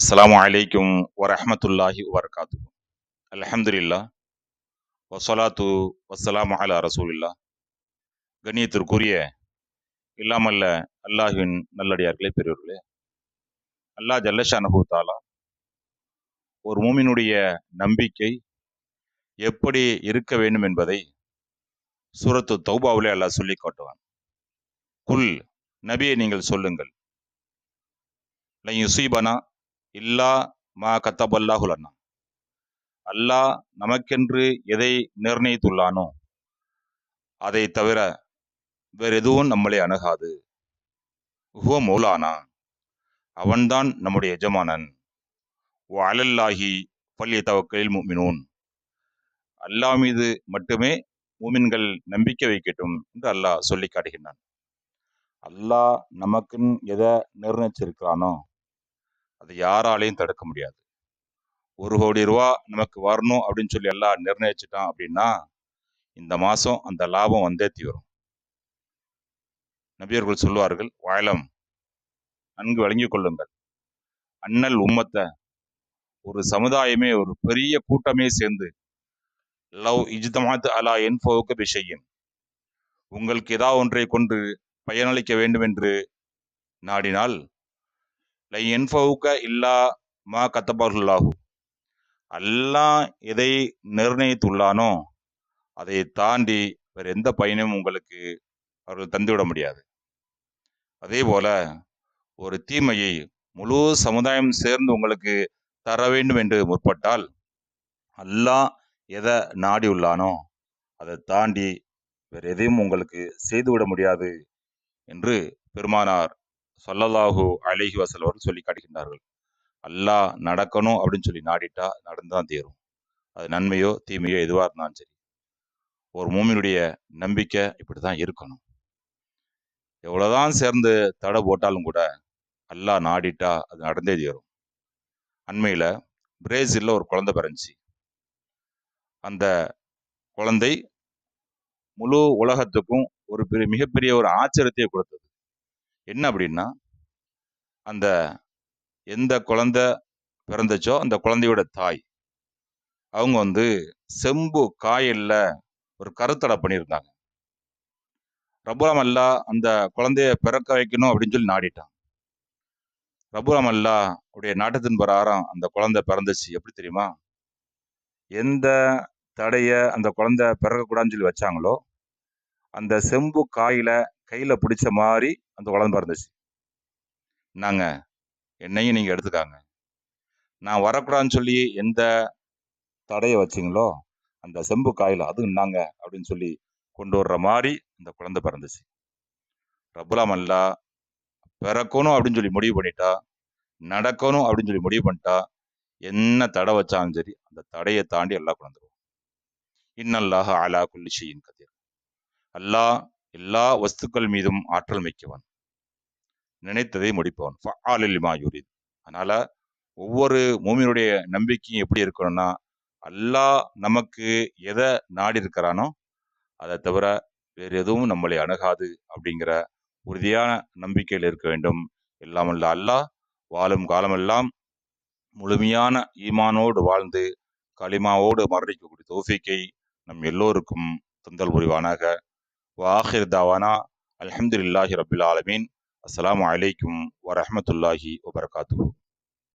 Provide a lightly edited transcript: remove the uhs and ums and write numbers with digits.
அஸ்ஸலாமு அலைக்கும் வரஹ்மத்துல்லாஹி வபரகாத்துஹு. அல்ஹம்துலில்லாஹ் வஸ்ஸலாத்து வஸ்ஸலாமு அலா ரசூலில்லாஹ். கண்ணியத்திற்குரிய இல்லாமல்ல அல்லாஹ்வின் நல்லடியார்களே, பெரியவர்களே, அல்லாஹ் ஜல்லஷானஹு தஆலா ஒரு மூமினுடைய நம்பிக்கை எப்படி இருக்க வேண்டும் என்பதை சூரத்து தௌபாவிலே அல்லாஹ் சொல்லி காட்டுவான். குல், நபியை நீங்கள் சொல்லுங்கள், லன் யுஸீபனா இல்லா மா கத்தபல்லாஹு லனா, அல்லாஹ் நமக்கென்று எதை நிர்ணயித்துள்ளானோ அதை தவிர வேறு எதுவும் நம்மளை அணுகாது. ஹுவ மௌலானா, அவன்தான் நம்முடைய எஜமானன். ஓ அலல்லாஹி ஃபல்யதவக்கலில் முஃமினூன், அல்லாஹ் மீது மட்டுமே மூமின்கள் நம்பிக்கை வைக்கட்டும் என்று அல்லாஹ் சொல்லி காட்டுகின்றான். அல்லாஹ் நமக்குன்னு எதை நிர்ணயிச்சிருக்கிறானோ அதை யாராலையும் தடுக்க முடியாது. 1,00,00,000 ரூபா நமக்கு வரணும் அப்படின்னு சொல்லி அல்லாஹ் நிர்ணயிச்சிட்டான் அப்படின்னா இந்த மாசம் அந்த லாபம் வந்தே தீரும். நபியர்கள் சொல்வார்கள், வாயலம், நன்கு விளங்கிக் கொள்ளுங்கள், அண்ணல் உம்மத்தை, ஒரு சமுதாயமே, ஒரு பெரிய கூட்டமே சேர்ந்து லவ் இஜ்தமாத் அலா என்ஃபவுக பிஷையின், உங்களுக்கு ஏதாவது ஒன்றை கொண்டு பயனளிக்க வேண்டும் என்று நாடினால் லை என்ஃபவுக இல்லா மா கத்தபல்லாஹு, அல்லாஹ் எதை நிர்ணயித்துள்ளானோ அதை தாண்டி வேற எந்த பயனும் உங்களுக்கு அவர்கள் தந்துவிட முடியாது. அதே போல ஒரு தீமையை முழு சமுதாயம் சேர்ந்து உங்களுக்கு தர வேண்டும் என்று முற்பட்டால் அல்லாஹ் எதை நாடி உள்ளானோ அதை தாண்டி வேற எதையும் உங்களுக்கு செய்துவிட முடியாது என்று பெருமானார் ஸல்லல்லாஹு அலைஹி வஸல்லம் அவர்கள் சொல்லி காட்டுகின்றார்கள். அல்லாஹ் நடக்கணும் அப்படின்னு சொல்லி நாடிட்டா நடந்துதான் தீரும். அது நன்மையோ தீமையோ எதுவாக இருந்தாலும் சரி. ஒரு மூமினுடைய நம்பிக்கை இப்படிதான் இருக்கணும். எவ்வளவுதான் சேர்ந்து தடை போட்டாலும் கூட அல்லாஹ் நாடிட்டா அது நடந்தே தீரும். அண்மையில பிரேசில்ல ஒரு குழந்தை பிறந்துச்சு. அந்த குழந்தை முழு உலகத்துக்கும் ஒரு மிகப்பெரிய ஒரு ஆச்சரியத்தை கொடுத்தது. என்ன அப்படின்னா, அந்த எந்த குழந்தை பிறந்துச்சோ அந்த குழந்தையோட தாய் அவங்க செம்பு காயல்ல ஒரு கருத்தடை பண்ணியிருந்தாங்க. ரப்புல் அல்லாஹ் அந்த குழந்தைய பிறக்க வைக்கணும் அப்படின்னு சொல்லி நாடிட்டான். ரப்புல் அல்லாஹ் உடைய நாட்டத்தின் பிரகாரம் அந்த குழந்தை பிறந்துச்சு. எப்படி தெரியுமா? எந்த தடைய அந்த குழந்தை பிறக்கக்கூடாதுன்னு சொல்லி வச்சாங்களோ அந்த செம்பு காயில கையில பிடிச்ச மாதிரி அந்த குழந்தை பிறந்துச்சு. நாங்க என்னையும் நீங்க எடுத்துக்காங்க, நான் வரக்கூடாதுன்னு சொல்லி எந்த தடையை வச்சிங்களோ அந்த செம்பு காயில அது நாங்க அப்படின்னு சொல்லி கொண்டு வர்ற மாதிரி அந்த குழந்தை பிறந்துச்சு. ரப்புல் அல்லாஹ் பிறக்கணும் அப்படின்னு சொல்லி முடிவு பண்ணிட்டா, நடக்கணும் அப்படின்னு சொல்லி முடிவு பண்ணிட்டா, என்ன தடை வச்சாலும் சரி அந்த தடையை தாண்டி எல்லாம் குழந்துருவோம். இன்னல்லாஹ அலா குல்லி ஷைஇன் கதீர், அல்லாஹ் எல்லா வஸ்துக்கள் மீதும் ஆற்றல் மிக்கவன், நினைத்ததை முடிப்பவன். ஃபஆலுல் லிமா யுரீத். அதனால ஒவ்வொரு மூமினுடைய நம்பிக்கையும் எப்படி இருக்கணும்னா, அல்லாஹ் நமக்கு எதை நாடி இருக்கிறானோ அதை தவிர வேறு எதுவும் நம்மளை அணுகாது அப்படிங்கிற உறுதியான நம்பிக்கையில் இருக்க வேண்டும். இல்லாமல் அல்லாஹ் வாழும் காலமெல்லாம் முழுமையான ஈமானோடு வாழ்ந்து களிமாவோடு மரணிக்கக்கூடிய தௌஃபீக்கை நம் எல்லோருக்கும் தந்தல் புரிவானாக. வாஹிர் தாவானா அல்ஹம்துலில்லாஹி ரப்பில் ஆலமீன். அஸ்ஸலாமு அலைக்கும் வரஹ்மத்துல்லாஹி வபரகாத்துஹு.